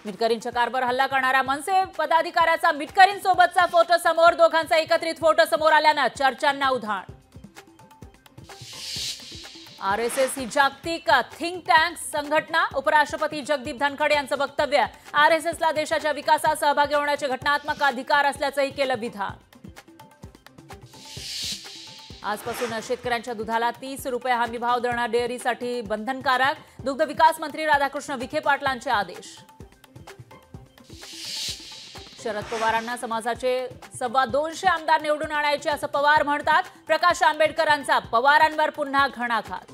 मिटकरींच्या कारवर हल्ला करणाऱ्या मनसे पदाधिकाऱ्याचा मिटकरींसोबतचा फोटो समोर, दोघांचा एकत्रित फोटो समोर आल्यानं चर्चांना उधाण। आरएसएस ही जागतिक थिंक टँक संघटना, उपराष्ट्रपती जगदीप धनखड यांचं वक्तव्य। आरएसएसला देशाच्या विकासात सहभागी होण्याचे घटनात्मक अधिकार असल्याचंही केलं विधान। आजपासून शेतकऱ्यांच्या दुधाला 30 रुपये हमीभाव देणार, डेअरीसाठी बंधनकारक। दुग्ध विकास मंत्री राधाकृष्ण विखे पाटलांचे आदेश। शरद पवारांना समाजाचे 225 आमदार निवडून आणायचे असं पवार म्हणतात। प्रकाश आंबेडकरांचा पवारांवर पुन्हा घणाघात।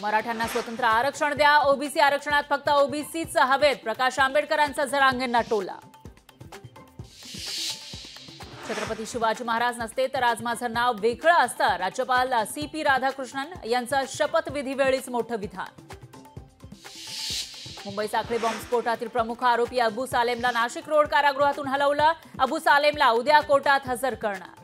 मराठ्यांना स्वतंत्र आरक्षण द्या, ओबीसी आरक्षणात फक्त ओबीसीच हवेत, प्रकाश आंबेडकरांचा जरांगेंना टोला। छत्रपती शिवाजी महाराज नसते तर आज माझं नाव वेगळं असतं, राज्यपाल CP राधाकृष्णन यांचं शपथविधीवेळीच मोठं विधान। मुंबई साखळी बॉम्बस्फोटातील प्रमुख आरोपी अबू सालेमला नाशिक रोड कारागृहातून हलवलं। अबू सालेमला उद्या कोर्टात हजर करणार।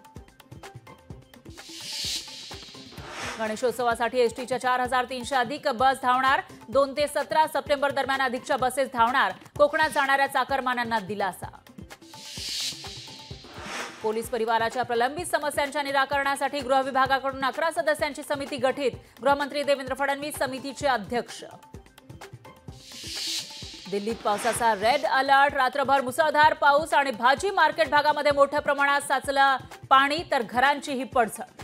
गणेशोत्सवासाठी एसटीच्या 4300 अधिक बस धावणार। 2 ते 17 सप्टेंबर दरम्यान अधिकच्या बसेस धावणार। कोकणात जाणाऱ्या चाकरमान्यांना दिलासा। पोलीस परिवाराच्या प्रलंबित समस्यांच्या निराकरणासाठी गृह विभागाकडून 11 सदस्यांची समिती गठीत। गृहमंत्री देवेंद्र फडणवीस समितीचे अध्यक्ष। दिल्लीत पावसाचा रेड अलर्ट, रात्रभर मुसळधार पाऊस आणि भाजी मार्केट भागामध्ये मोठ्या प्रमाणात साचलं पाणी, तर घरांचीही पडझड।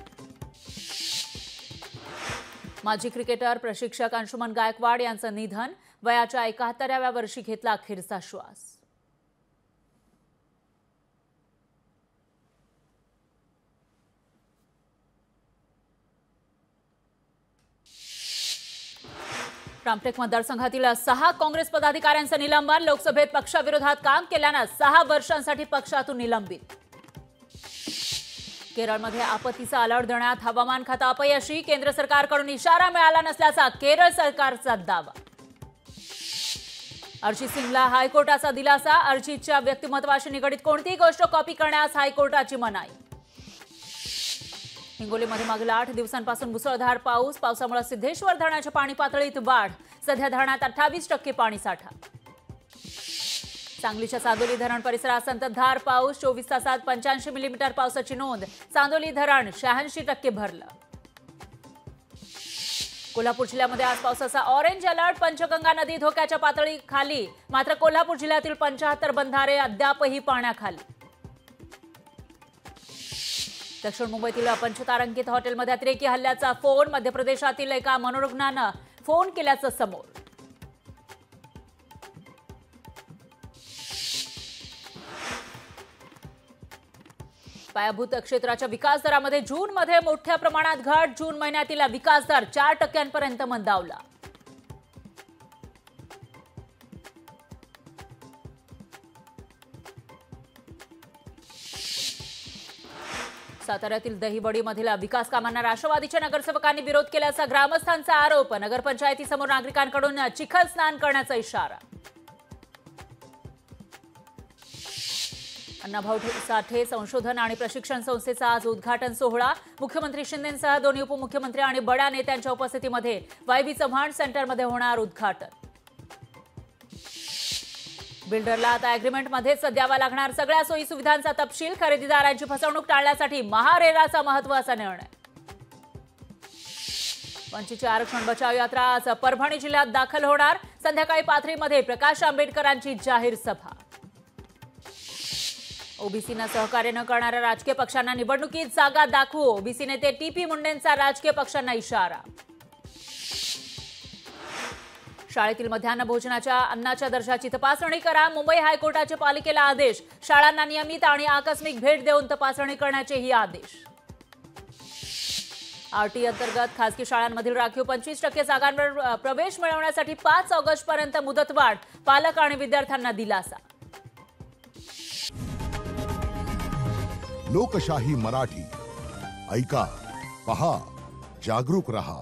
माजी क्रिकेटर प्रशिक्षक अंशुमन गायकवाड यांचं निधन, वयाच्या 71व्या वर्षी घेतला अखेरचा श्वास। रामटेक मतदारसंघातील 6 काँग्रेस पदाधिकाऱ्यांचं निलंबन, लोकसभेत पक्षाविरोधात काम केल्यानं 6 वर्षांसाठी पक्षातून निलंबित। केरळमध्ये आपत्तीचा अलर्ट देण्यात हवामान खातं अपयशी, केंद्र सरकारकडून इशारा मिळाला नसल्याचा केरळ सरकारचा दावा। अर्जित सिंगला हायकोर्टाचा दिलासा, अर्जितच्या व्यक्तिमत्वाशी निगडीत कोणतीही गोष्ट कॉपी करण्यास हायकोर्टाची मनाई। हिंगोलीमध्ये मागील 8 दिवसांपासून मुसळधार पाऊस, पावसामुळे सिद्धेश्वर धरणाच्या पाणी पातळीत वाढ, सध्या धरणात 28% पाणीसाठा। सांगलीच्या चांदोली धरण परिसरात संततधार पाऊस, 24 तासात 85 मिलीमीटर पावसाची नोंद, चांदोली धरण 86% भरलं। कोल्हापूर जिल्ह्यामध्ये आज पावसाचा ऑरेंज अलर्ट, पंचगंगा नदी धोक्याच्या पातळी खाली, मात्र कोल्हापूर जिल्ह्यातील 75 बंधारे अद्यापही पाण्याखाली। दक्षिण मुंबईतील पंचतारांकित हॉटेलमध्ये अतिरेकी हल्ल्याचा फोन, मध्य प्रदेशातील एका मनोरुग्णानं फोन केल्याचं समोर। पायाभूत क्षेत्राच्या विकास दरामध्ये जूनमध्ये मोठ्या प्रमाणात घट, जून महिन्यातील विकास दर 4% मंदावला। साताऱ्यातील दहिवडीमधील विकास कामांना राष्ट्रवादीच्या नगरसेवकांनी विरोध केल्याचा ग्रामस्थांचा आरोप, नगरपंचायतीसमोर नागरिकांकडून चिखल स्नान करण्याचा इशारा। अण्णाभाऊ साठे संशोधन आणि प्रशिक्षण संस्थेचा आज उद्घाटन सोहळा, मुख्यमंत्री शिंदेंसह दोन्ही उपमुख्यमंत्री आणि बड्या नेत्यांच्या उपस्थितीमध्ये वायबी चव्हाण सेंटरमध्ये होणार उद्घाटन। बिल्डरला आता अॅग्रीमेंटमध्येच द्यावा लागणार सगळ्या सोयी सुविधांचा तपशील, खरेदीदारांची फसवणूक टाळण्यासाठी महारेराचा महत्त्वाचा निर्णय। वंचितची आरक्षण बचाव यात्रा आज परभणी जिल्ह्यात दाखल होणार, संध्याकाळी पाथरीमध्ये प्रकाश आंबेडकरांची जाहीर सभा। ओबीसीना सहकार्य न करणाऱ्या राजकीय पक्षांना निवडणुकीत जागा दाखवू, ओबीसी नेते TP मुंडेंचा राजकीय पक्षांना इशारा। शाळेतील मध्यान्ह भोजनाच्या अन्नाच्या दर्जाची तपासणी करा, मुंबई हायकोर्टाचे पालिकेला आदेश, शाळांना नियमित आणि आकस्मिक भेट देऊन तपासणी करण्याचेही आदेश। RT अंतर्गत खासगी शाळांमधील राखीव 25% जागांवर प्रवेश मिळवण्यासाठी 5 ऑगस्टपर्यंत मुदतवाढ, पालक आणि विद्यार्थ्यांना दिलासा। लोकशाही मराठी ऐका, पहा, जागरूक रहा।